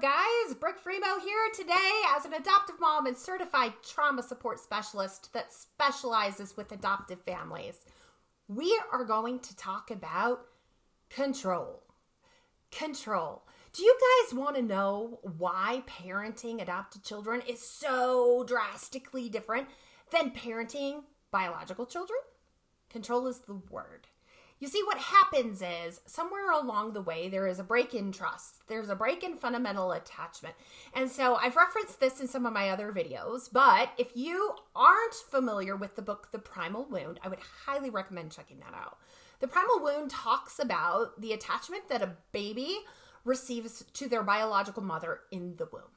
guys? Brooke Fremouw here today as an adoptive mom and certified trauma support specialist that specializes with adoptive families. We are going to talk about control. Control. Do you guys want to know why parenting adopted children is so drastically different than parenting biological children? Control is the word. You see, what happens is somewhere along the way, there is a break in trust. There's a break in fundamental attachment. And so I've referenced this in some of my other videos, but if you aren't familiar with the book, The Primal Wound, I would highly recommend checking that out. The Primal Wound talks about the attachment that a baby receives to their biological mother in the womb.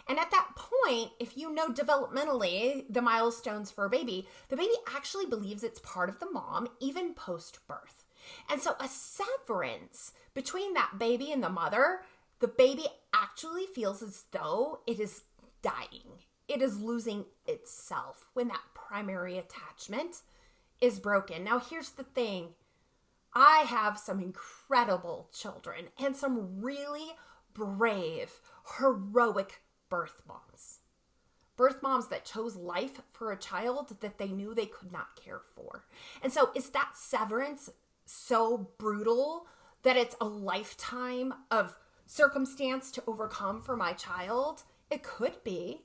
And at that point, if you know developmentally the milestones for a baby, the baby actually believes it's part of the mom, even post-birth. And so a severance between that baby and the mother, the baby actually feels as though it is dying. It is losing itself when that primary attachment is broken. Now, here's the thing. I have some incredible children and some really brave, heroic birth moms. Birth moms that chose life for a child that they knew they could not care for. And so is that severance so brutal that it's a lifetime of circumstance to overcome for my child? It could be.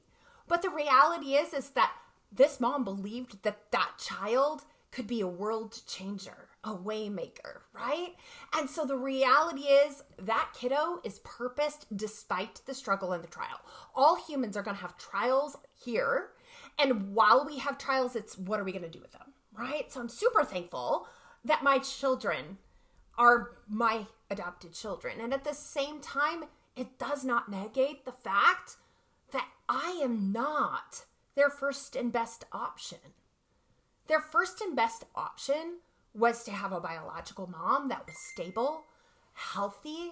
But the reality is that this mom believed that that child could be a world changer, a waymaker, right? And so the reality is that kiddo is purposed despite the struggle and the trial. All humans are going to have trials here. And while we have trials, it's what are we going to do with them, right? So I'm super thankful that my children are my adopted children. And at the same time, it does not negate the fact that I am not their first and best option. Their first and best option was to have a biological mom that was stable, healthy,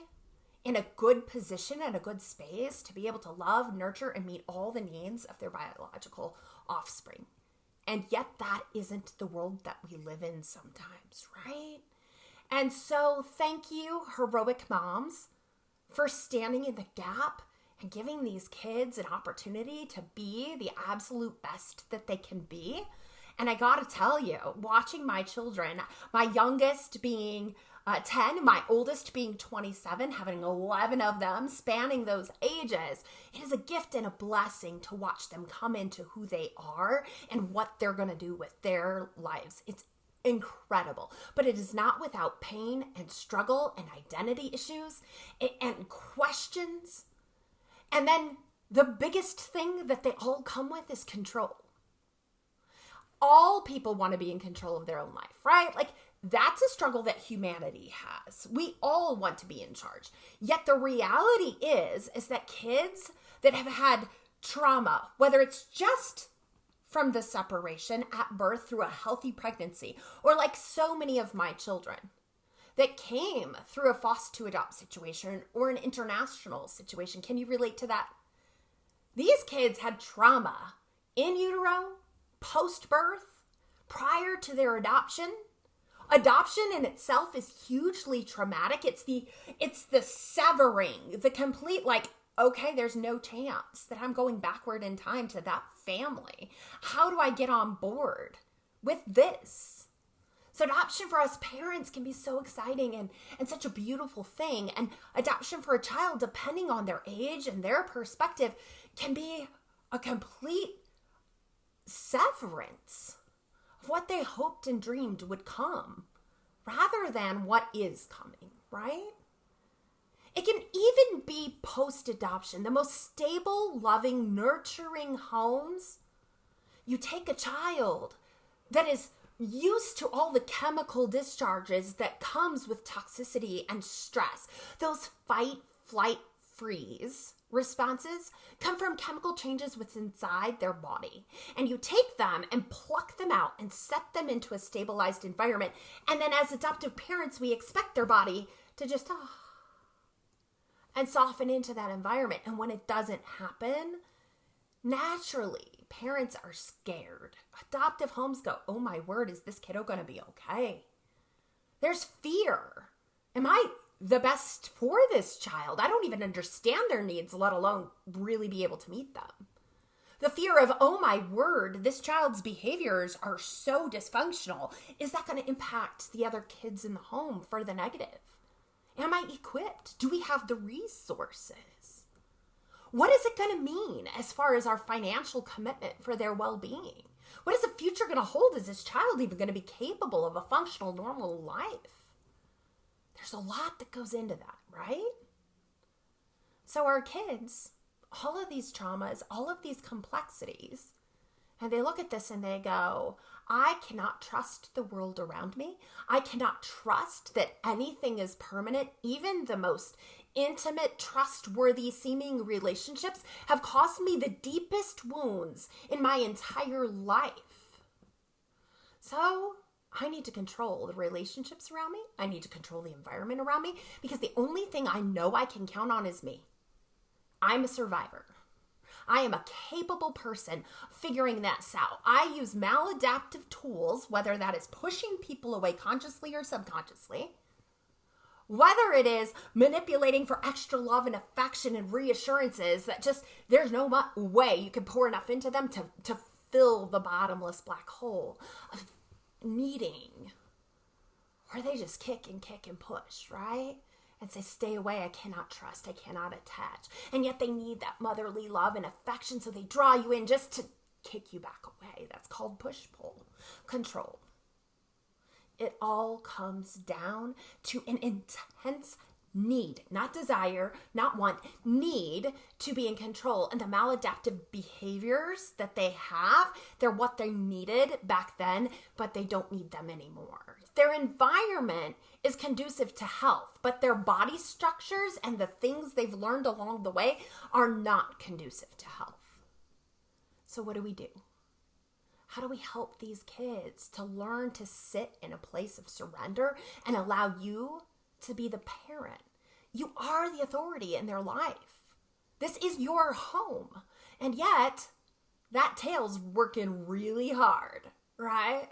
in a good position and a good space to be able to love, nurture, and meet all the needs of their biological offspring. And yet that isn't the world that we live in sometimes, right? And so thank you, heroic moms, for standing in the gap and giving these kids an opportunity to be the absolute best that they can be. And I gotta tell you, watching my children, my youngest being 10, my oldest being 27, having 11 of them spanning those ages, it is a gift and a blessing to watch them come into who they are and what they're gonna do with their lives. It's incredible, but it is not without pain and struggle and identity issues and questions. And then the biggest thing that they all come with is control. All people want to be in control of their own life, right? Like that's a struggle that humanity has. We all want to be in charge. Yet the reality is that kids that have had trauma, whether it's just from the separation at birth through a healthy pregnancy, or like so many of my children that came through a foster to adopt situation or an international situation. Can you relate to that? These kids had trauma in utero, post-birth, prior to their adoption. Adoption in itself is hugely traumatic. It's the severing, the complete okay, there's no chance that I'm going backward in time to that family. How do I get on board with this? So adoption for us parents can be so exciting and such a beautiful thing. And adoption for a child, depending on their age and their perspective, can be a complete severance of what they hoped and dreamed would come rather than what is coming, right? It can even be post-adoption, the most stable, loving, nurturing homes. You take a child that is used to all the chemical discharges that comes with toxicity and stress. Those fight, flight, freeze responses come from chemical changes within inside their body. And you take them and pluck them out and set them into a stabilized environment. And then as adoptive parents, we expect their body to just and soften into that environment. And when it doesn't happen, naturally, parents are scared. Adoptive homes go, oh my word, is this kiddo going to be okay? There's fear. Am I the best for this child. I don't even understand their needs, let alone really be able to meet them. The fear of, oh my word, this child's behaviors are so dysfunctional. Is that going to impact the other kids in the home for the negative? Am I equipped? Do we have the resources? What is it going to mean as far as our financial commitment for their well-being? What is the future going to hold? Is this child even going to be capable of a functional, normal life? There's a lot that goes into that, right? So our kids, all of these traumas, all of these complexities, and they look at this and they go, I cannot trust the world around me. I cannot trust that anything is permanent. Even the most intimate, trustworthy seeming relationships have caused me the deepest wounds in my entire life. So I need to control the relationships around me. I need to control the environment around me, because the only thing I know I can count on is me. I'm a survivor. I am a capable person figuring this out. I use maladaptive tools, whether that is pushing people away consciously or subconsciously, whether it is manipulating for extra love and affection and reassurances that just there's no way you can pour enough into them to fill the bottomless black hole of needing, where they just kick and push, right? And say, stay away, I cannot trust, I cannot attach. And yet they need that motherly love and affection, so they draw you in just to kick you back away. That's called push-pull, control. It all comes down to an intense need, not desire, not want, need to be in control. And the maladaptive behaviors that they have, they're what they needed back then, but they don't need them anymore. Their environment is conducive to health, but their body structures and the things they've learned along the way are not conducive to health. So what do? How do we help these kids to learn to sit in a place of surrender and allow you to be the parent? You are the authority in their life. This is your home. And yet, that tail's working really hard, right?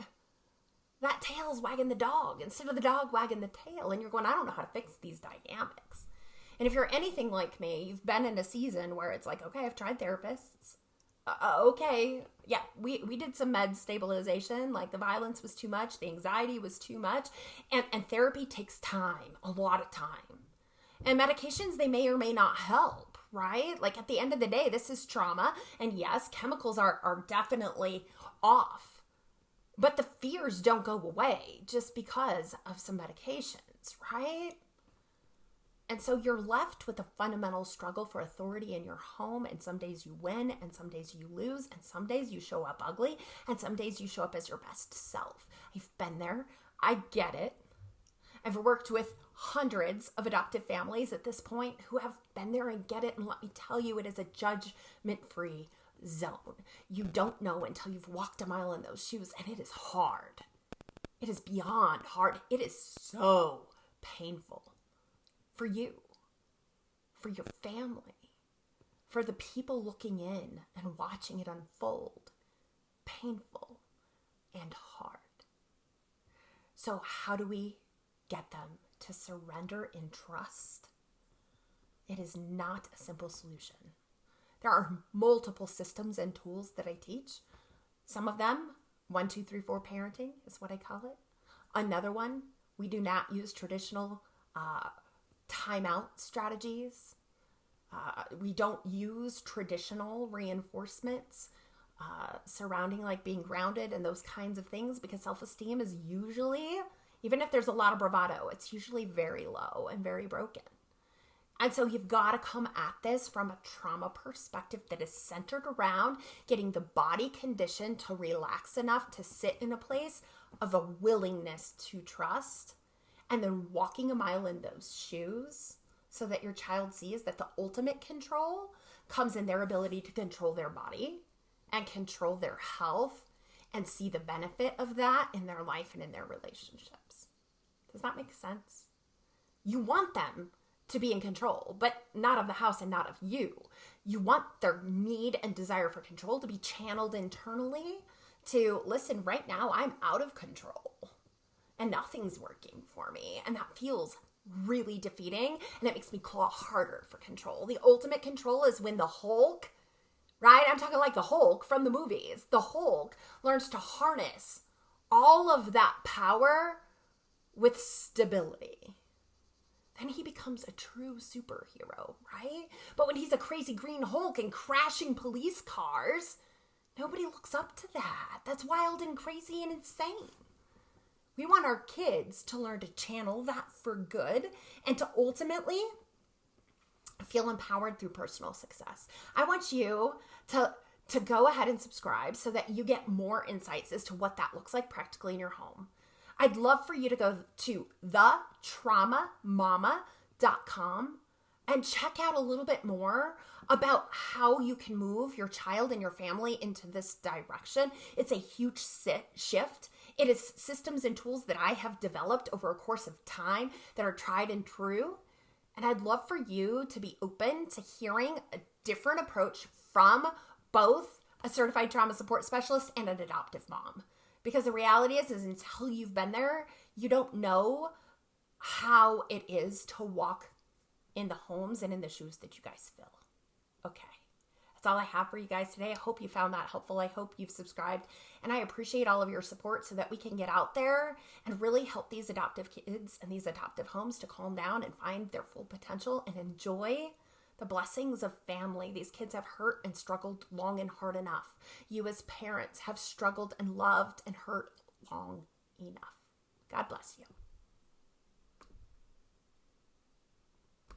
That tail's wagging the dog instead of the dog wagging the tail. And you're going, I don't know how to fix these dynamics. And if you're anything like me, you've been in a season where it's like, okay, I've tried therapists. Okay, yeah, we did some med stabilization. Like the violence was too much. The anxiety was too much. And therapy takes time, a lot of time. And medications, they may or may not help, right? Like at the end of the day, this is trauma. And yes, chemicals are definitely off. But the fears don't go away just because of some medications, right? And so you're left with a fundamental struggle for authority in your home. And some days you win, and some days you lose, and some days you show up ugly, and some days you show up as your best self. I've been there. I get it. I've worked with hundreds of adoptive families at this point who have been there and get it. And let me tell you, it is a judgment-free zone. You don't know until you've walked a mile in those shoes, and it is hard. It is beyond hard. It is so painful for you, for your family, for the people looking in and watching it unfold. Painful and hard. So how do we get them to surrender in trust? It is not a simple solution. There are multiple systems and tools that I teach. Some of them, 1, 2, 3, 4 parenting is what I call it. Another one, we do not use traditional timeout strategies. We don't use traditional reinforcements surrounding like being grounded and those kinds of things, because self-esteem is usually, even if there's a lot of bravado, it's usually very low and very broken. And so you've got to come at this from a trauma perspective that is centered around getting the body conditioned to relax enough to sit in a place of a willingness to trust, and then walking a mile in those shoes so that your child sees that the ultimate control comes in their ability to control their body and control their health and see the benefit of that in their life and in their relationships. Does that make sense? You want them to be in control, but not of the house and not of you. You want their need and desire for control to be channeled internally to, listen, right now I'm out of control and nothing's working for me, and that feels really defeating, and it makes me claw harder for control. The ultimate control is when the Hulk, right? I'm talking like the Hulk from the movies. The Hulk learns to harness all of that power with stability. Then he becomes a true superhero, right? But when he's a crazy green Hulk and crashing police cars, nobody looks up to that. That's wild and crazy and insane. We want our kids to learn to channel that for good and to ultimately feel empowered through personal success. I want you to go ahead and subscribe so that you get more insights as to what that looks like practically in your home. I'd love for you to go to thetraumamama.com and check out a little bit more about how you can move your child and your family into this direction. It's a huge shift. It is systems and tools that I have developed over a course of time that are tried and true. And I'd love for you to be open to hearing a different approach from both a certified trauma support specialist and an adoptive mom. Because the reality is until you've been there, you don't know how it is to walk in the homes and in the shoes that you guys fill. Okay. That's all I have for you guys today. I hope you found that helpful. I hope you've subscribed. And I appreciate all of your support so that we can get out there and really help these adoptive kids and these adoptive homes to calm down and find their full potential and enjoy the blessings of family. These kids have hurt and struggled long and hard enough. You as parents have struggled and loved and hurt long enough. God bless you.